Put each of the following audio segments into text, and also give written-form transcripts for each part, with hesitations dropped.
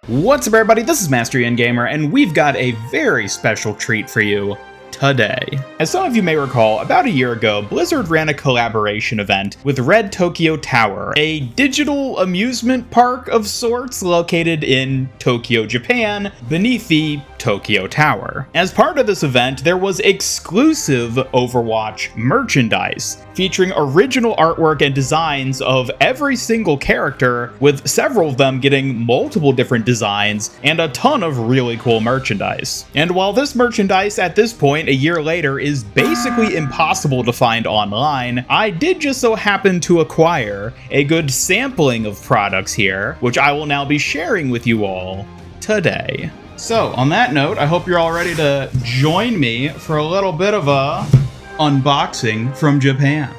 What's up everybody, this is Master Ian Gamer, and we've got a very special treat for you today. As some of you may recall, about a year ago, Blizzard ran a collaboration event with Red Tokyo Tower, a digital amusement park of sorts located in Tokyo, Japan, beneath the Tokyo Tower. As part of this event, there was exclusive Overwatch merchandise, featuring original artwork and designs of every single character, with several of them getting multiple different designs and a ton of really cool merchandise. And while this merchandise at this point, a year later, is basically impossible to find online, I did just so happen to acquire a good sampling of products here, which I will now be sharing with you all today. So, on that note, I hope you're all ready to join me for a little bit of a unboxing from Japan.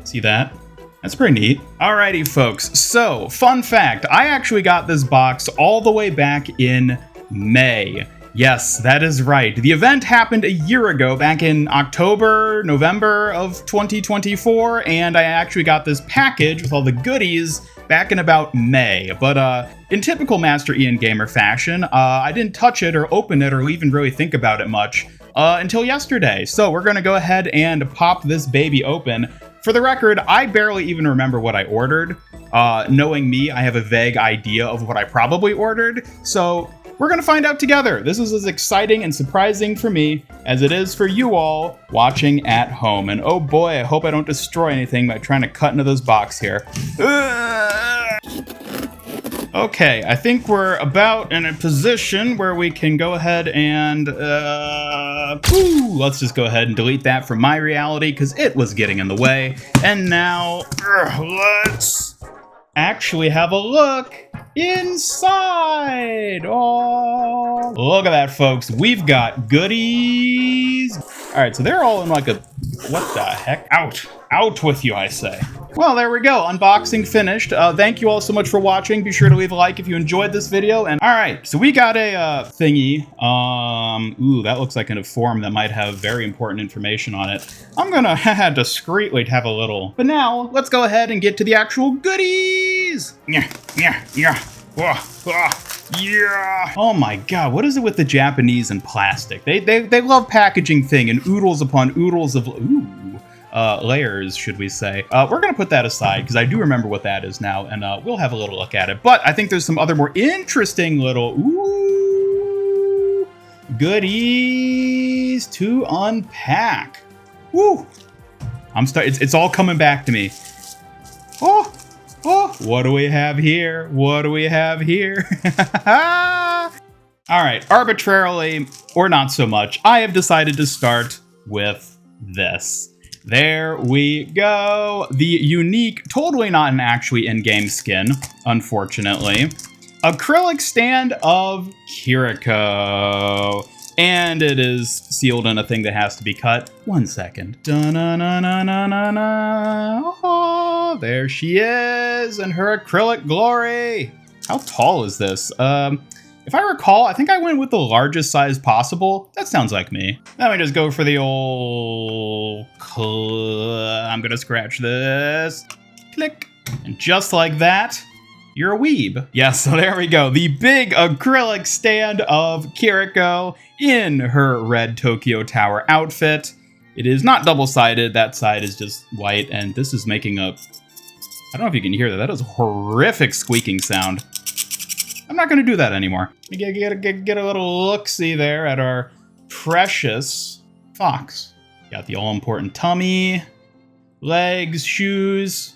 See that? That's pretty neat. Alrighty folks, so fun fact, I actually got this box all the way back in May. Yes, that is right. The event happened a year ago, back in October, November of 2024, and I actually got this package with all the goodies back in about May. But in typical Master Ian Gamer fashion, I didn't touch it or open it or even really think about it much until yesterday. So we're gonna go ahead and pop this baby open. For the record, I barely even remember what I ordered. Knowing me, I have a vague idea of what I probably ordered, so we're gonna find out together. This is as exciting and surprising for me as it is for you all watching at home. And oh boy, I hope I don't destroy anything by trying to cut into this box here. Okay, I think we're about in a position where we can go ahead and, let's just go ahead and delete that from my reality because it was getting in the way. And now, let's actually have a look inside. Oh, look at that, folks. We've got goodies. All right, so they're all in like a, what the heck? Out with you, I say. Well, there we go. Unboxing finished. Thank you all so much for watching. Be sure to leave a like if you enjoyed this video. And all right, so we got a thingy. Ooh, that looks like a form that might have very important information on it. I'm gonna discreetly have a little. But now, let's go ahead and get to the actual goodies. Yeah. Oh my god, what is it with the Japanese and plastic? They love packaging thing and oodles upon oodles of layers, should we say. We're gonna put that aside because I do remember what that is now, and we'll have a little look at it. But I think there's some other more interesting little goodies to unpack. Woo! It's all coming back to me. Oh, what do we have here? What do we have here? All right, arbitrarily, or not so much, I have decided to start with this. There we go. The unique, totally not an actually in-game skin, unfortunately, acrylic stand of Kiriko. And it is sealed in a thing that has to be cut. 1 second. Oh, there she is in her acrylic glory. How tall is this? If I recall, I think I went with the largest size possible. That sounds like me. Let me just go for the old... I'm gonna scratch this. Click. And just like that, you're a weeb. Yes, so there we go. The big acrylic stand of Kiriko in her Red Tokyo Tower outfit. It is not double-sided. That side is just white, and this is making a... I don't know if you can hear that. That is a horrific squeaking sound. I'm not going to do that anymore. Get a little look-see there at our precious fox. Got the all-important tummy, legs, shoes.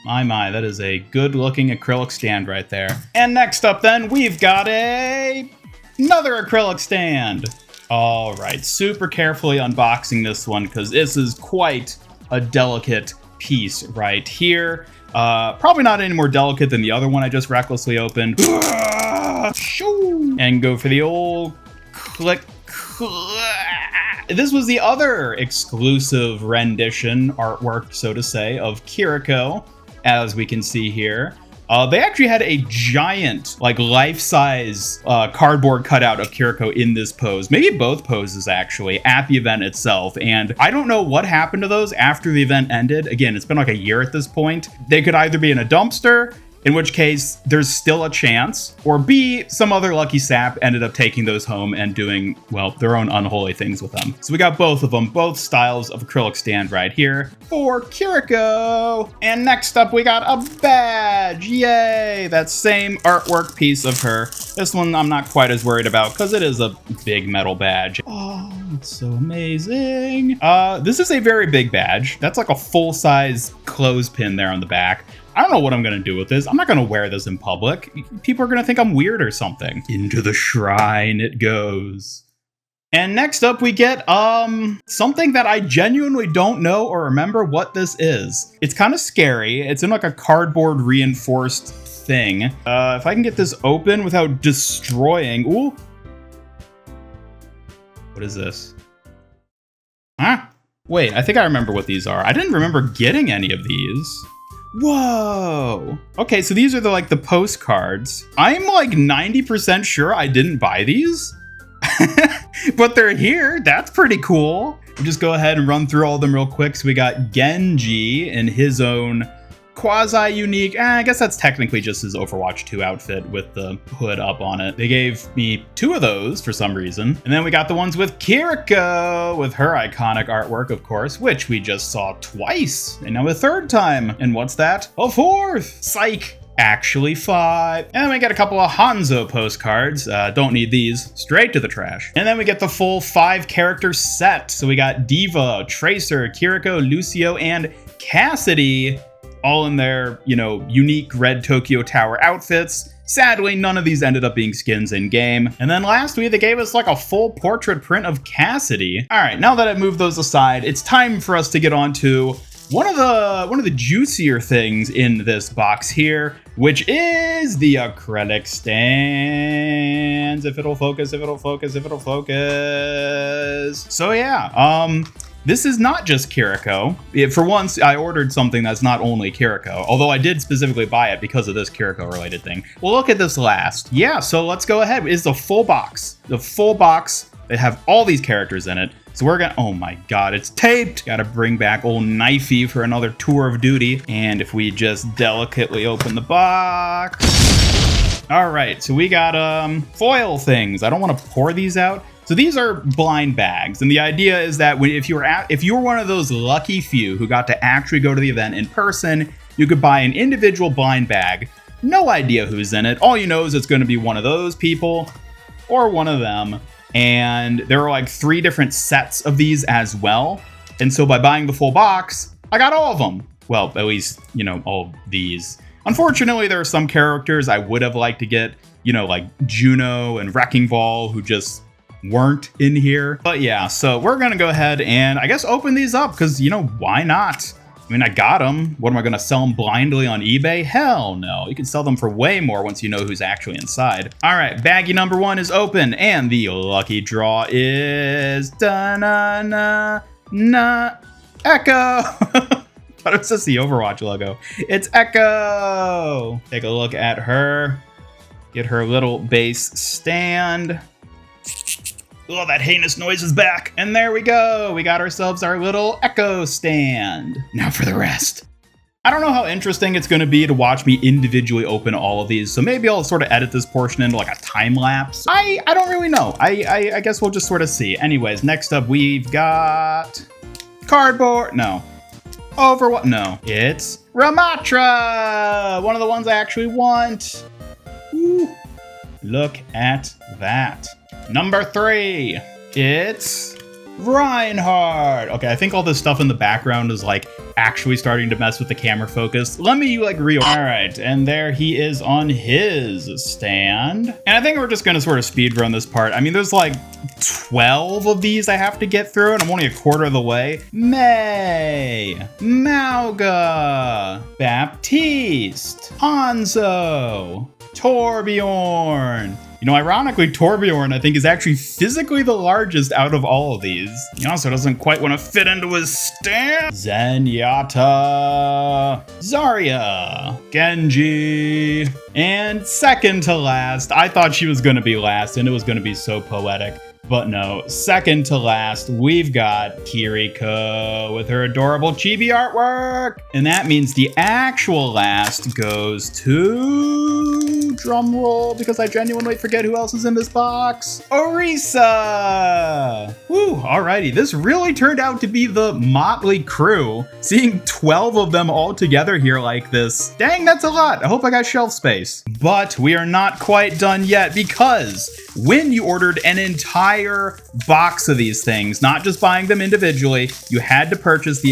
My, that is a good-looking acrylic stand right there. And next up then, we've got another acrylic stand. All right, super carefully unboxing this one because this is quite a delicate piece right here. Probably not any more delicate than the other one I just recklessly opened. And go for the old click. This was the other exclusive rendition, artwork, so to say, of Kiriko, as we can see here. They actually had a giant, like, life-size cardboard cutout of Kiriko in this pose. Maybe both poses, actually, at the event itself. And I don't know what happened to those after the event ended. Again, it's been like a year at this point. They could either be in a dumpster, in which case there's still a chance, or B, some other lucky sap ended up taking those home and doing, well, their own unholy things with them. So we got both of them, both styles of acrylic stand right here for Kiriko. And next up, we got a badge. Yay! That same artwork piece of her. This one I'm not quite as worried about because it is a big metal badge. Oh, it's so amazing. This is a very big badge. That's like a full-size clothespin there on the back. I don't know what I'm going to do with this. I'm not going to wear this in public. People are going to think I'm weird or something. Into the shrine it goes. And next up we get something that I genuinely don't know or remember what this is. It's kind of scary. It's in like a cardboard reinforced thing. If I can get this open without destroying. Ooh. What is this? Huh? Wait, I think I remember what these are. I didn't remember getting any of these. Whoa. Okay, so these are the postcards. I'm like 90% sure I didn't buy these. But they're here. That's pretty cool. We'll just go ahead and run through all of them real quick. So we got Genji in his own quasi-unique, I guess that's technically just his Overwatch 2 outfit with the hood up on it. They gave me 2 of those for some reason. And then we got the ones with Kiriko, with her iconic artwork, of course, which we just saw twice, and now a 3rd time. And what's that? A 4th! Psych! Actually 5. And then we get a couple of Hanzo postcards. Don't need these. Straight to the trash. And then we get the full 5-character set. So we got Diva, Tracer, Kiriko, Lucio, and Cassidy, all in their, unique red Tokyo Tower outfits. Sadly, none of these ended up being skins in-game. And then lastly, they gave us like a full portrait print of Cassidy. All right, now that I've moved those aside, it's time for us to get on to one of the juicier things in this box here, which is the acrylic stands. If it'll focus. So yeah, this is not just Kiriko. For once, I ordered something that's not only Kiriko, although I did specifically buy it because of this Kiriko-related thing. We'll look at this last. Yeah, so let's go ahead. It's the full box. The full box. They have all these characters in it. So we're gonna, oh my god, it's taped! Gotta bring back old Knifey for another tour of duty. And if we just delicately open the box. All right, so we got foil things. I don't want to pour these out. So these are blind bags, and the idea is that if you were one of those lucky few who got to actually go to the event in person, you could buy an individual blind bag. No idea who's in it. All you know is it's going to be one of those people or one of them. And there are like 3 different sets of these as well. And so by buying the full box, I got all of them. Well, at least, all of these. Unfortunately, there are some characters I would have liked to get, like Juno and Wrecking Ball, who just weren't in here. But yeah, so we're gonna go ahead and I guess open these up because, why not? I mean, I got them. What am I gonna sell them blindly on eBay? Hell no. You can sell them for way more once you know who's actually inside. All right, baggie number 1 is open, and the lucky draw is da-na-na-na Echo. Thought it was just the Overwatch logo. It's Echo. Take a look at her. Get her little base stand. Oh, that heinous noise is back. And there we go. We got ourselves our little Echo stand. Now for the rest. I don't know how interesting it's going to be to watch me individually open all of these, so maybe I'll sort of edit this portion into like a time lapse. I don't really know. I guess we'll just sort of see. Anyways, next up we've got cardboard. No. Overwatch. No. It's Ramatra. One of the ones I actually want. Ooh. Look at that. Number 3, it's Reinhardt. Okay, I think all this stuff in the background is like actually starting to mess with the camera focus. Let me reorder. All right, and there he is on his stand. And I think we're just gonna sort of speed run this part. I mean, there's like 12 of these I have to get through, and I'm only a quarter of the way. Mei, Mauga, Baptiste, Hanzo, Torbjorn. Ironically, Torbjorn, I think, is actually physically the largest out of all of these. He also doesn't quite want to fit into his stand. Zenyatta, Zarya, Genji, and second to last, I thought she was going to be last, and it was going to be so poetic. But no, second to last, we've got Kiriko with her adorable chibi artwork. And that means the actual last goes to, drum roll, because I genuinely forget who else is in this box, Orisa! Woo, alrighty, this really turned out to be the motley crew. Seeing 12 of them all together here like this, dang, that's a lot. I hope I got shelf space. But we are not quite done yet, because when you ordered an entire box of these things, not just buying them individually, you had to purchase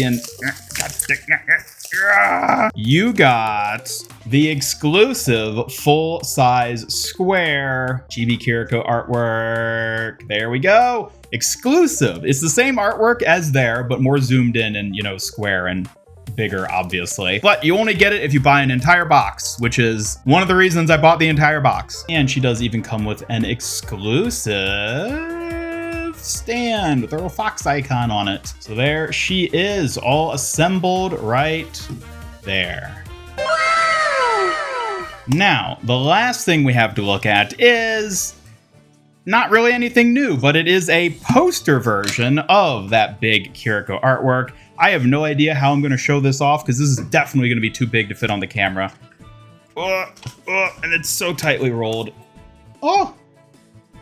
you got the exclusive full-size square Chibi Kiriko artwork. There we go. Exclusive. It's the same artwork as there, but more zoomed in and, you know, square and bigger, obviously. But you only get it if you buy an entire box, which is one of the reasons I bought the entire box. And she does even come with an exclusive stand with a little fox icon on it. So there she is, all assembled right there. Wow! Now, the last thing we have to look at is not really anything new, but it is a poster version of that big Kiriko artwork. I have no idea how I'm going to show this off because this is definitely going to be too big to fit on the camera. And it's so tightly rolled. Oh,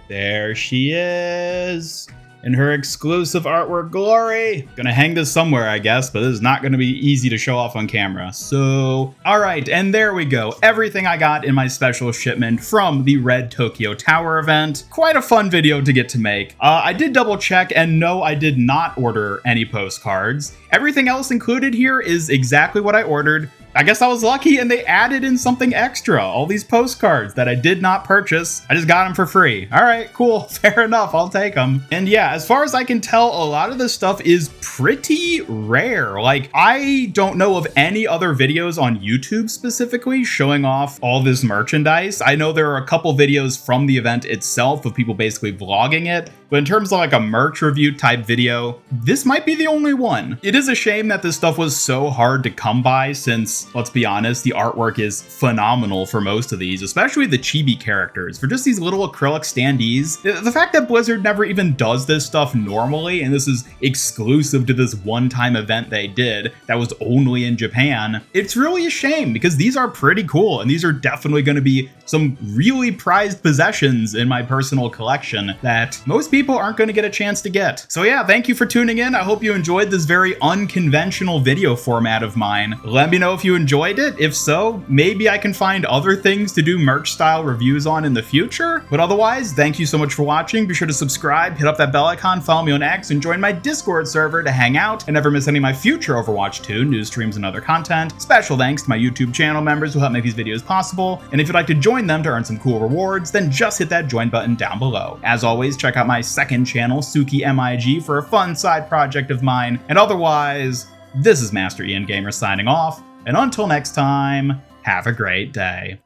there she is in her exclusive artwork glory. Gonna hang this somewhere, I guess, but this is not gonna be easy to show off on camera. So, all right, and there we go. Everything I got in my special shipment from the Red Tokyo Tower event. Quite a fun video to get to make. I did double check, and no, I did not order any postcards. Everything else included here is exactly what I ordered. I guess I was lucky and they added in something extra. All these postcards that I did not purchase. I just got them for free. All right, cool. Fair enough. I'll take them. And yeah, as far as I can tell, a lot of this stuff is pretty rare. Like, I don't know of any other videos on YouTube specifically showing off all this merchandise. I know there are a couple videos from the event itself of people basically vlogging it. But in terms of like a merch review type video, this might be the only one. It is a shame that this stuff was so hard to come by since, let's be honest, the artwork is phenomenal for most of these, especially the chibi characters. For just these little acrylic standees, the fact that Blizzard never even does this stuff normally, and this is exclusive to this one-time event they did that was only in Japan, it's really a shame because these are pretty cool, and these are definitely going to be some really prized possessions in my personal collection that most people aren't going to get a chance to get. So yeah, thank you for tuning in. I hope you enjoyed this very unconventional video format of mine. Let me know if you enjoyed it. If so, maybe I can find other things to do merch style reviews on in the future. But otherwise, thank you so much for watching. Be sure to subscribe, hit up that bell icon, follow me on X, and join my Discord server to hang out and never miss any of my future Overwatch 2 news streams and other content. Special thanks to my YouTube channel members who help make these videos possible. And if you'd like to join them to earn some cool rewards, then just hit that join button down below. As always, check out my second channel, Suki MIG, for a fun side project of mine. And otherwise, this is Master Ian Gamer signing off. And until next time, have a great day.